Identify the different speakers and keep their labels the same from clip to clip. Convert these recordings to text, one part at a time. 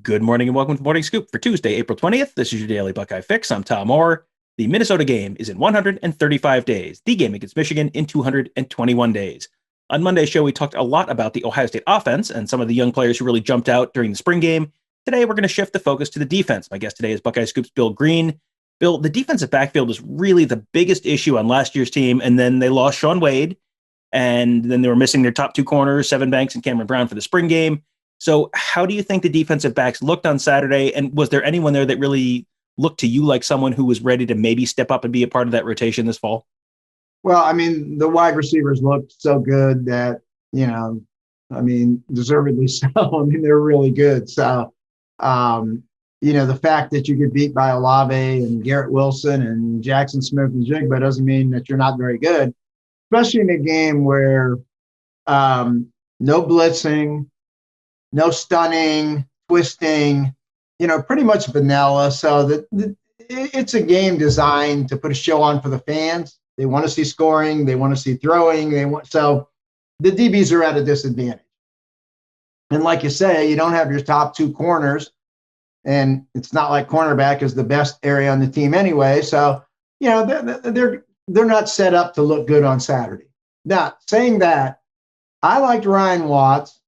Speaker 1: Good morning and welcome to Morning Scoop for Tuesday, April 20th. This is your daily Buckeye fix. I'm Tom Orr. The Minnesota game is in 135 days, the game against Michigan in 221 days. On Monday's show, we talked a lot about the Ohio State offense and some of the young players who really jumped out during the spring game. Today, we're going to shift the focus to the defense. My guest today is Buckeye Scoop's Bill Greene. Bill, the defensive backfield was really the biggest issue on last year's team, and then they lost Shaun Wade, and then they were missing their top two corners, Sevyn Banks and Cameron Brown, for the spring game. So how do you think the defensive backs looked on Saturday? And was there anyone there that really looked to you like someone who was ready to maybe step up and be a part of that rotation this fall?
Speaker 2: Well, the wide receivers looked so good that, deservedly so. They're really good. So, the fact that you get beat by Olave and Garrett Wilson and Jackson Smith and Jigba doesn't mean that you're not very good, especially in a game where no blitzing, no stunning, twisting, pretty much vanilla. So it's a game designed to put a show on for the fans. They want to see scoring. They want to see throwing. So the DBs are at a disadvantage. And like you say, you don't have your top two corners, and it's not like cornerback is the best area on the team anyway. So, they're not set up to look good on Saturday. Now, saying that, I liked Ryan Watts.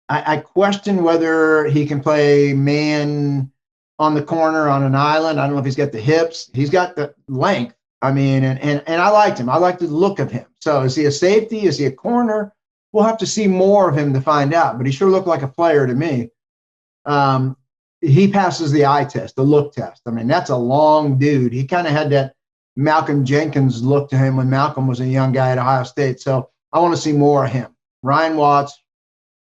Speaker 2: I question whether he can play man on the corner on an island. I don't know if he's got the hips. He's got the length. And I liked him. I liked the look of him. So is he a safety? Is he a corner? We'll have to see more of him to find out. But he sure looked like a player to me. He passes the eye test, the look test. That's a long dude. He kind of had that Malcolm Jenkins look to him when Malcolm was a young guy at Ohio State. So I want to see more of him. Ryan Watts.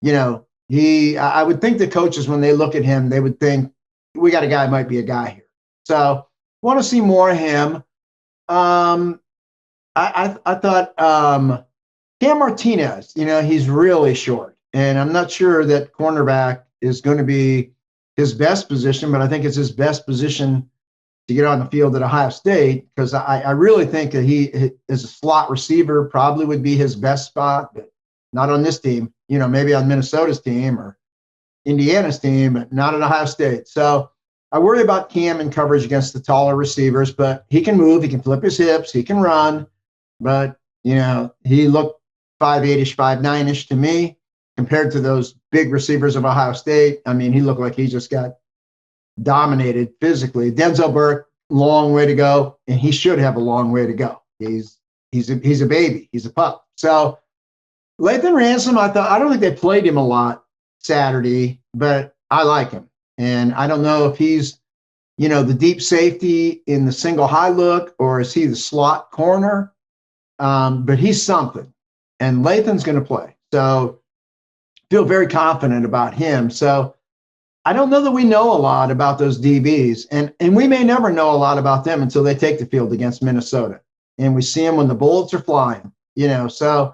Speaker 2: I would think the coaches, when they look at him, they would think, we got a guy, might be a guy here. So want to see more of him. I thought Cam Martinez, he's really short, and I'm not sure that cornerback is going to be his best position, but I think it's his best position to get on the field at Ohio State, because I really think that he, as a slot receiver, probably would be his best spot, but not on this team. Maybe on Minnesota's team or Indiana's team, but not at Ohio State. So I worry about Cam in coverage against the taller receivers, but he can move, he can flip his hips, he can run. But, he looked 5'8-ish, 5'9-ish to me compared to those big receivers of Ohio State. He looked like he just got dominated physically. Denzel Burke, long way to go, and he should have a long way to go. He's a baby. He's a pup. So Lathan Ransom, I don't think they played him a lot Saturday, but I like him. And I don't know if he's, the deep safety in the single high look, or is he the slot corner? But he's something. And Lathan's going to play. So feel very confident about him. So I don't know that we know a lot about those DBs. And we may never know a lot about them until they take the field against Minnesota. And we see them when the bullets are flying, so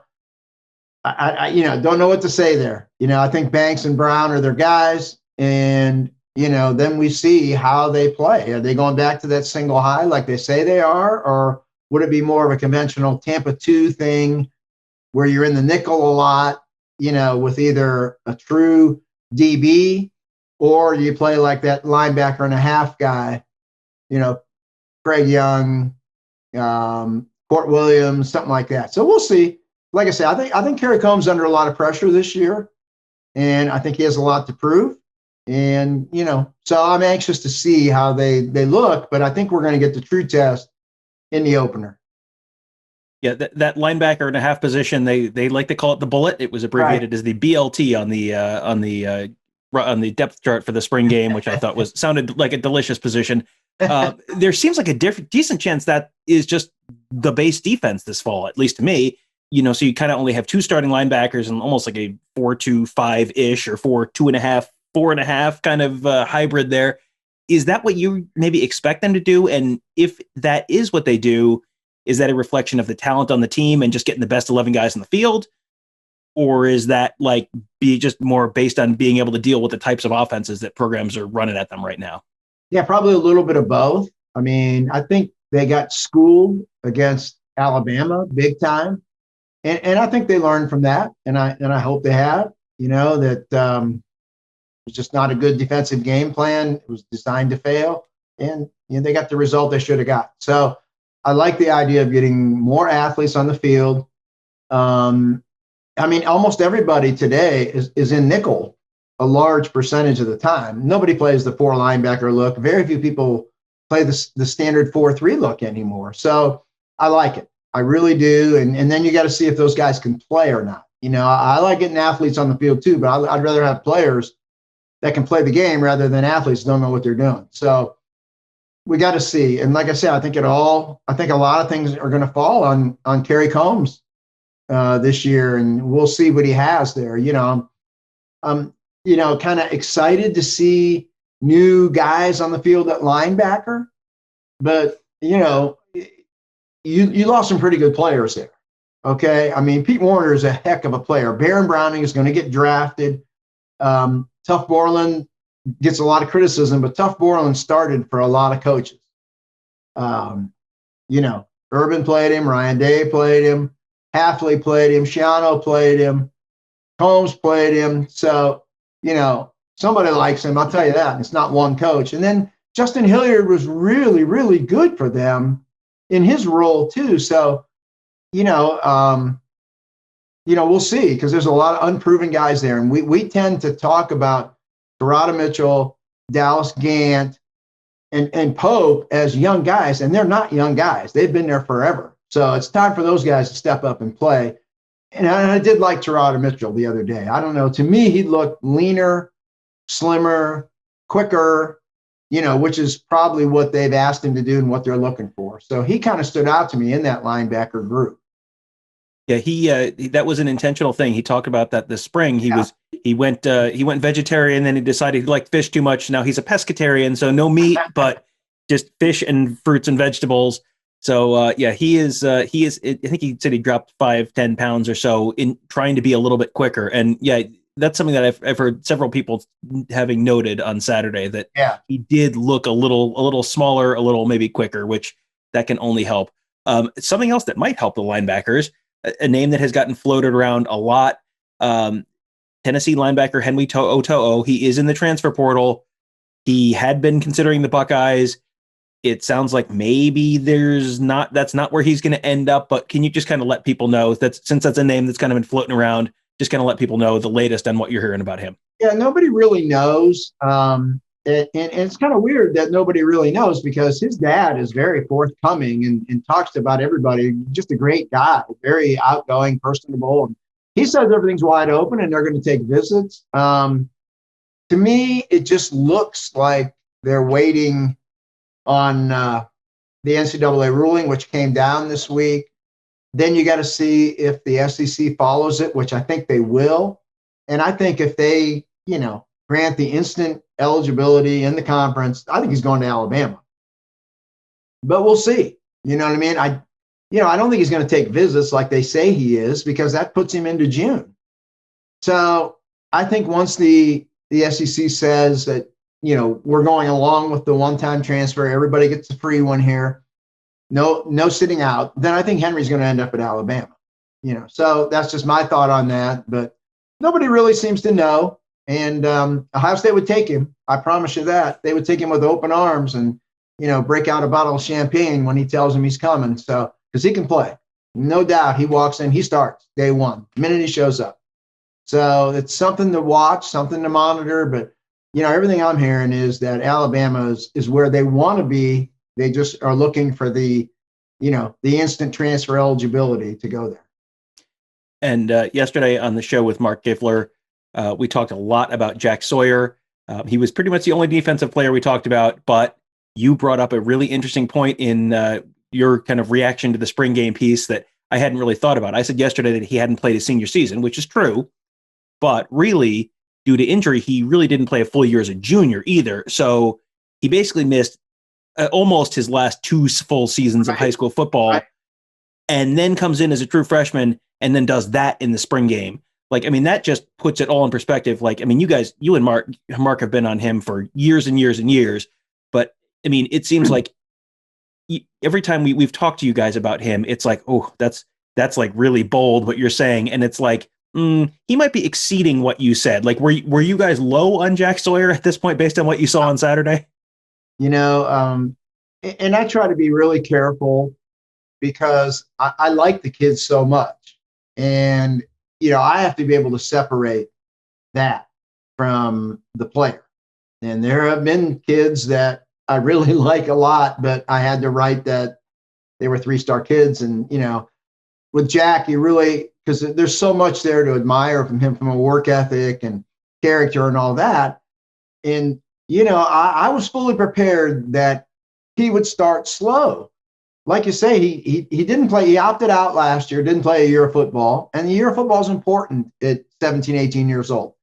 Speaker 2: I don't know what to say there. I think Banks and Brown are their guys, and, then we see how they play. Are they going back to that single high like they say they are, or would it be more of a conventional Tampa 2 thing where you're in the nickel a lot, with either a true DB, or you play like that linebacker and a half guy, Craig Young, Court Williams, something like that. So we'll see. Like I say, I think Kerry Combs under a lot of pressure this year, and I think he has a lot to prove. And so I'm anxious to see how they look, but I think we're going to get the true test in the opener.
Speaker 1: Yeah, that linebacker and a half position, they like to call it the bullet. It was abbreviated as the BLT on the depth chart for the spring game, which I thought sounded like a delicious position. There seems like a decent chance that is just the base defense this fall, at least to me. So you kind of only have two starting linebackers and almost like a 4-2-5-ish or 4-2.5, 4.5 kind of hybrid there. Is that what you maybe expect them to do? And if that is what they do, is that a reflection of the talent on the team and just getting the best 11 guys in the field? Or is that be just more based on being able to deal with the types of offenses that programs are running at them right now?
Speaker 2: Yeah, probably a little bit of both. I think they got schooled against Alabama big time. And I think they learned from that, and I hope they have. That was just not a good defensive game plan. It was designed to fail, and they got the result they should have got. So I like the idea of getting more athletes on the field. I mean, almost everybody today is in nickel a large percentage of the time. Nobody plays the 4 linebacker look. Very few people play the standard 4-3 look anymore. So I like it. I really do. And then you got to see if those guys can play or not. I like getting athletes on the field too, but I'd rather have players that can play the game rather than athletes who don't know what they're doing. So we got to see. And like I said, I think a lot of things are going to fall on Kerry Combs this year, and we'll see what he has there. I'm kind of excited to see new guys on the field at linebacker, but you lost some pretty good players there. Okay, I mean, Pete Warner is a heck of a player. Baron Browning is going to get drafted. Tuff Borland gets a lot of criticism, but Tuff Borland started for a lot of coaches. Urban played him, Ryan Day played him, Halfley played him, Shiano played him, Combs played him. So, somebody likes him, I'll tell you that. It's not one coach. And then Justin Hilliard was really, really good for them in his role too. So, we'll see, because there's a lot of unproven guys there. And we tend to talk about Terada Mitchell, Dallas Gant, and Pope as young guys, and they're not young guys. They've been there forever. So it's time for those guys to step up and play. And I did like Terada Mitchell the other day. I don't know. To me, he looked leaner, slimmer, quicker, which is probably what they've asked him to do and what they're looking for. So he kind of stood out to me in that linebacker group.
Speaker 1: Yeah, that was an intentional thing. He talked about that this spring. He went vegetarian, then he decided he liked fish too much. Now he's a pescatarian, so no meat, but just fish and fruits and vegetables. So he is. I think he said he dropped 5-10 pounds or so in trying to be a little bit quicker. And yeah, that's something that I've heard several people having noted on Saturday, that he did look a little smaller, a little maybe quicker, which that can only help. Something else that might help the linebackers, a name that has gotten floated around a lot. Tennessee linebacker Henry To'o. He is in the transfer portal. He had been considering the Buckeyes. It sounds like maybe that's not where he's going to end up, but can you just kind of let people know that, since that's a name that's kind of been floating around, just kind of let people know the latest on what you're hearing about him?
Speaker 2: Yeah, nobody really knows. And it's kind of weird that nobody really knows, because his dad is very forthcoming and talks about everybody. Just a great guy, very outgoing, personable. And he says everything's wide open and they're going to take visits. To me, it just looks like they're waiting on the NCAA ruling, which came down this week. Then you got to see if the SEC follows it, which I think they will. And I think if they, grant the instant eligibility in the conference, I think he's going to Alabama. But we'll see. You know what I mean? I don't think he's going to take visits like they say he is, because that puts him into June. So I think once the SEC says that, we're going along with the one-time transfer, everybody gets a free one here, no sitting out, then I think Henry's going to end up at Alabama. So that's just my thought on that. But nobody really seems to know. And Ohio State would take him. I promise you that. They would take him with open arms and, break out a bottle of champagne when he tells them he's coming. So, because he can play. No doubt he walks in, he starts day one, the minute he shows up. So it's something to watch, something to monitor. But, everything I'm hearing is that Alabama is where they want to be. They just are looking for the instant transfer eligibility to go there.
Speaker 1: And yesterday on the show with Mark Giffler, we talked a lot about Jack Sawyer. He was pretty much the only defensive player we talked about, but you brought up a really interesting point in your kind of reaction to the spring game piece that I hadn't really thought about. I said yesterday that he hadn't played his senior season, which is true, but really, due to injury, he really didn't play a full year as a junior either. So he basically missed almost his last 2 full seasons of high school football, and then comes in as a true freshman and then does that in the spring game. That just puts it all in perspective. You and Mark have been on him for years and years and years, but it seems like every time we've talked to you guys about him, it's like, oh, that's like really bold what you're saying. And it's like, He might be exceeding what you said. Like, were you guys low on Jack Sawyer at this point based on what you saw on Saturday?
Speaker 2: You know, and I try to be really careful because I like the kids so much. And, I have to be able to separate that from the player. And there have been kids that I really like a lot, but I had to write that they were 3-star kids. And, with Jack, you really, because there's so much there to admire from him, from a work ethic and character and all that. And, I was fully prepared that he would start slow. Like you say, he didn't play. He opted out last year, didn't play a year of football. And the year of football is important at 17, 18 years old.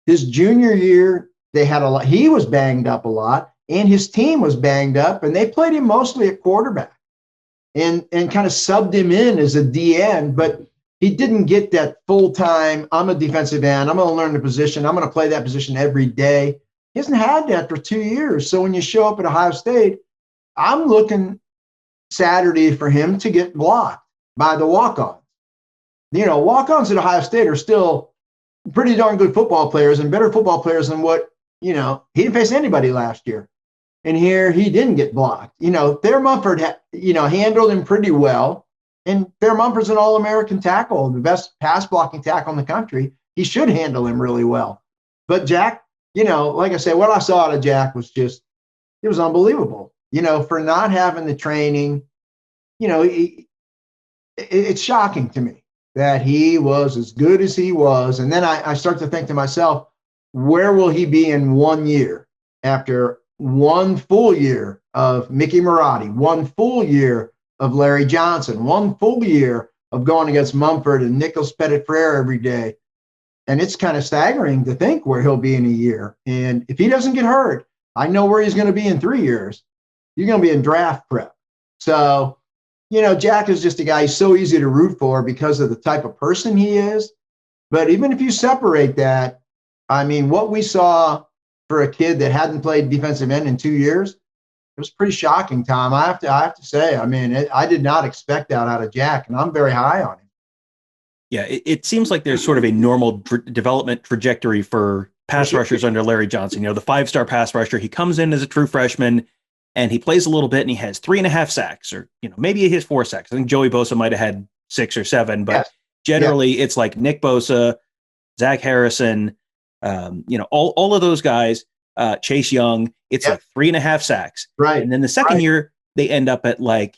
Speaker 2: His junior year, they had a lot. He was banged up a lot, and his team was banged up, and they played him mostly at quarterback and kind of subbed him in as a DN, but he didn't get that full-time, I'm a defensive end, I'm going to learn the position, I'm going to play that position every day. He hasn't had that for 2 years. So when you show up at Ohio State, I'm looking Saturday for him to get blocked by the walk-ons. Walk-ons at Ohio State are still pretty darn good football players and better football players than what, he didn't face anybody last year. And here he didn't get blocked. Thayer Mumford, handled him pretty well. And Thayer Mumford's an All-American tackle, the best pass blocking tackle in the country. He should handle him really well. But Jack, like I said, what I saw out of Jack was just, it was unbelievable. For not having the training, it's shocking to me that he was as good as he was. And then I start to think to myself, where will he be in 1 year after one full year of Mickey Marotti, one full year of Larry Johnson, one full year of going against Mumford and Nicholas Pettit-Frere every day? And it's kind of staggering to think where he'll be in a year. And if he doesn't get hurt, I know where he's going to be in 3 years. You're going to be in draft prep. So, Jack is just a guy he's so easy to root for because of the type of person he is. But even if you separate that, I mean, what we saw for a kid that hadn't played defensive end in 2 years, it was pretty shocking, Tom. I have to say, I mean, I did not expect that out of Jack, and I'm very high on him.
Speaker 1: Yeah, it seems like there's sort of a normal development trajectory for pass rushers under Larry Johnson. The 5-star pass rusher, he comes in as a true freshman and he plays a little bit and he has 3.5 sacks, or maybe he has 4 sacks. I think Joey Bosa might have had 6 or 7, but generally it's like Nick Bosa, Zach Harrison, all of those guys, Chase Young. It's like 3.5 sacks,
Speaker 2: right?
Speaker 1: And then the second year they end up at like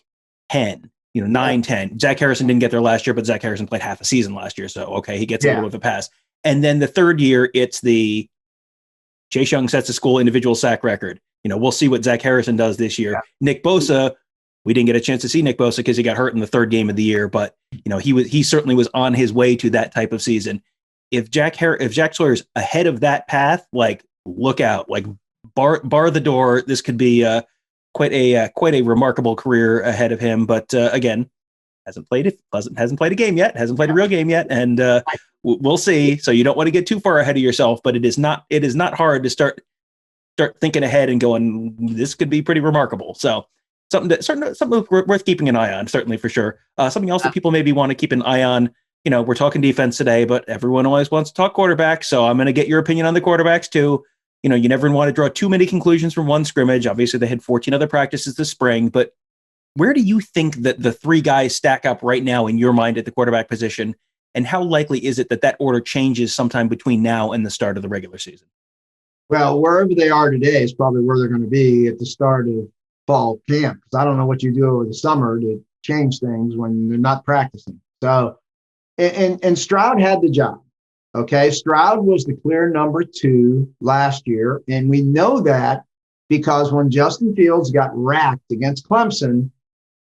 Speaker 1: 10. 9, 10. Zach Harrison didn't get there last year, but Zach Harrison played half a season last year. So, okay, he gets a little bit of a pass. And then the third year, it's the Chase Young sets a school individual sack record. We'll see what Zach Harrison does this year. Yeah. Nick Bosa, we didn't get a chance to see Nick Bosa because he got hurt in the third game of the year, but he certainly was on his way to that type of season. If Jack Sawyer's ahead of that path, like, look out, like bar the door. This could be quite a remarkable career ahead of him. But again, hasn't played a game yet, hasn't played a real game yet, and we'll see. So you don't want to get too far ahead of yourself, but it is not hard to start thinking ahead and going, this could be pretty remarkable. So something worth keeping an eye on, certainly, for sure. Something else that people maybe want to keep an eye on. We're talking defense today, but everyone always wants to talk quarterback. So I'm going to get your opinion on the quarterbacks too. You never want to draw too many conclusions from one scrimmage. Obviously, they had 14 other practices this spring, but where do you think that the 3 guys stack up right now in your mind at the quarterback position? And how likely is it that order changes sometime between now and the start of the regular season?
Speaker 2: Well, wherever they are today is probably where they're going to be at the start of fall camp, because I don't know what you do over the summer to change things when they're not practicing. So, and Stroud had the job. Okay, Stroud was the clear number 2 last year, and we know that because when Justin Fields got racked against Clemson,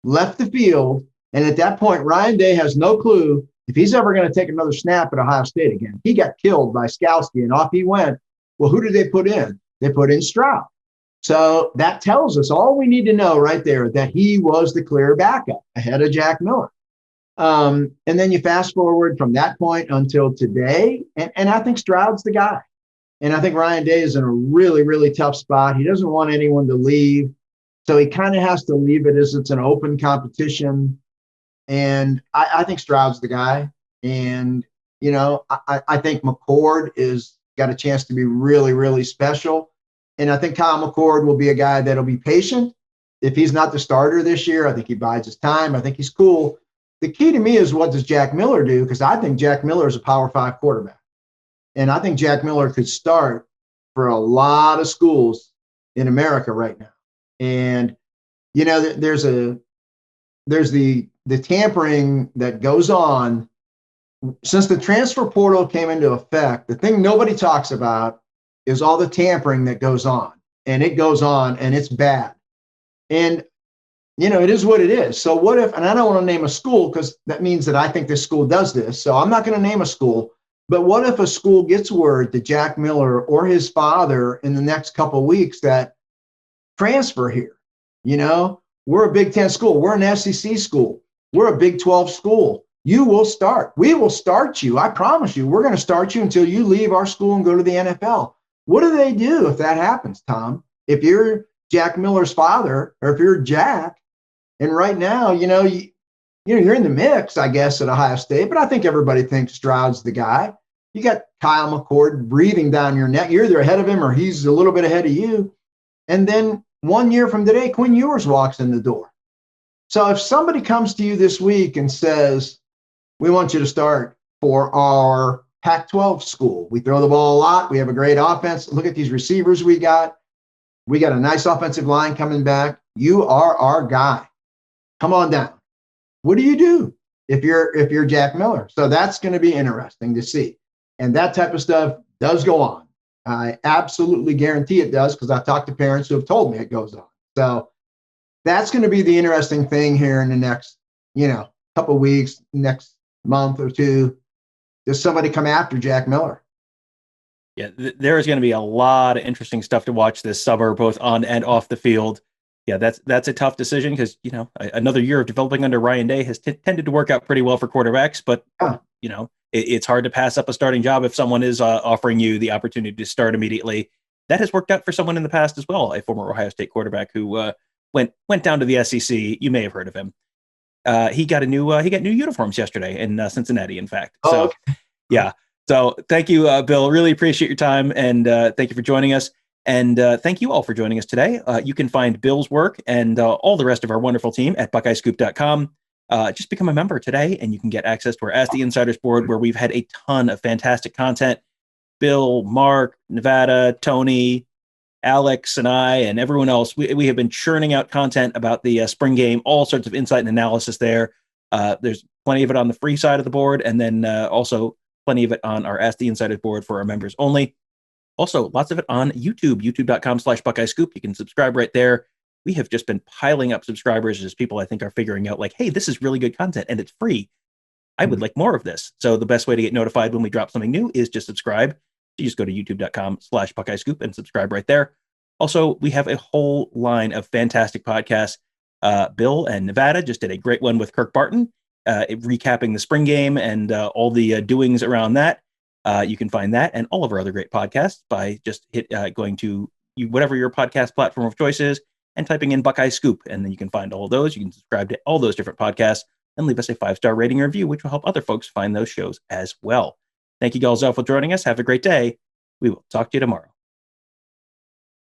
Speaker 2: left the field, and at that point, Ryan Day has no clue if he's ever going to take another snap at Ohio State again. He got killed by Skalski, and off he went. Well, who did they put in? They put in Stroud. So that tells us all we need to know right there, that he was the clear backup ahead of Jack Miller. And then you fast forward from that point until today, and I think Stroud's the guy. And I think Ryan Day is in a really, really tough spot. He doesn't want anyone to leave. So he kind of has to leave it as it's an open competition. And I think Stroud's the guy. And, I think McCord is got a chance to be really, really special. And I think Kyle McCord will be a guy that'll be patient. If he's not the starter this year, I think he bides his time. I think he's cool. The key to me is, what does Jack Miller do? Because I think Jack Miller is a Power 5 quarterback. And I think Jack Miller could start for a lot of schools in America right now. And, there's the tampering that goes on since the transfer portal came into effect. The thing nobody talks about is all the tampering that goes on, and it goes on, and it's bad. And, it is what it is. So what if, and I don't want to name a school because that means that I think this school does this. So I'm not going to name a school, but what if a school gets word to Jack Miller or his father in the next couple of weeks that transfer here? We're a Big Ten school. We're an SEC school. We're a Big 12 school. You will start. We will start you. I promise you, we're going to start you until you leave our school and go to the NFL. What do they do if that happens, Tom? If you're Jack Miller's father, or if you're Jack, and right now, you're in the mix, I guess, at Ohio State, but I think everybody thinks Stroud's the guy. You got Kyle McCord breathing down your neck. You're either ahead of him or he's a little bit ahead of you. And then 1 year from today, Quinn Ewers walks in the door. So if somebody comes to you this week and says, we want you to start for our Pac-12 school. We throw the ball a lot. We have a great offense. Look at these receivers we got. We got a nice offensive line coming back. You are our guy. Come on down. What do you do if you're Jack Miller? So that's going to be interesting to see. And that type of stuff does go on. I absolutely guarantee it does, because I've talked to parents who have told me it goes on. So that's going to be the interesting thing here in the next, couple of weeks, next month or two. Does somebody come after Jack Miller?
Speaker 1: Yeah, there is going to be a lot of interesting stuff to watch this summer, both on and off the field. Yeah, that's a tough decision because, another year of developing under Ryan Day has tended to work out pretty well for quarterbacks. But, it's hard to pass up a starting job if someone is offering you the opportunity to start immediately. That has worked out for someone in the past as well, a former Ohio State quarterback who went down to the SEC. You may have heard of him. He got new uniforms yesterday in Cincinnati, in fact. So, okay. Yeah. So thank you, Bill. Really appreciate your time, and thank you for joining us. And thank you all for joining us today. You can find Bill's work and all the rest of our wonderful team at BuckeyeScoop.com. Just become a member today, and you can get access to our Ask the Insiders board, where we've had a ton of fantastic content. Bill, Mark, Nevada, Tony, Alex, and I, and everyone else, we have been churning out content about the spring game, all sorts of insight and analysis there. There's plenty of it on the free side of the board, and then also plenty of it on our Ask the Insiders board for our members only. Also, lots of it on YouTube, youtube.com/BuckeyeScoop. You can subscribe right there. We have just been piling up subscribers as people, I think, are figuring out, like, hey, this is really good content and it's free. I would like more of this. So the best way to get notified when we drop something new is just subscribe. You just go to youtube.com/BuckeyeScoop and subscribe right there. Also, we have a whole line of fantastic podcasts. Bill and Nevada just did a great one with Kirk Barton, recapping the spring game and all the doings around that. You can find that and all of our other great podcasts by just going to whatever your podcast platform of choice is and typing in Buckeye Scoop, and then you can find all of those. You can subscribe to all those different podcasts and leave us a 5-star rating or review, which will help other folks find those shows as well. Thank you guys all for joining us. Have a great day. We will talk to you tomorrow.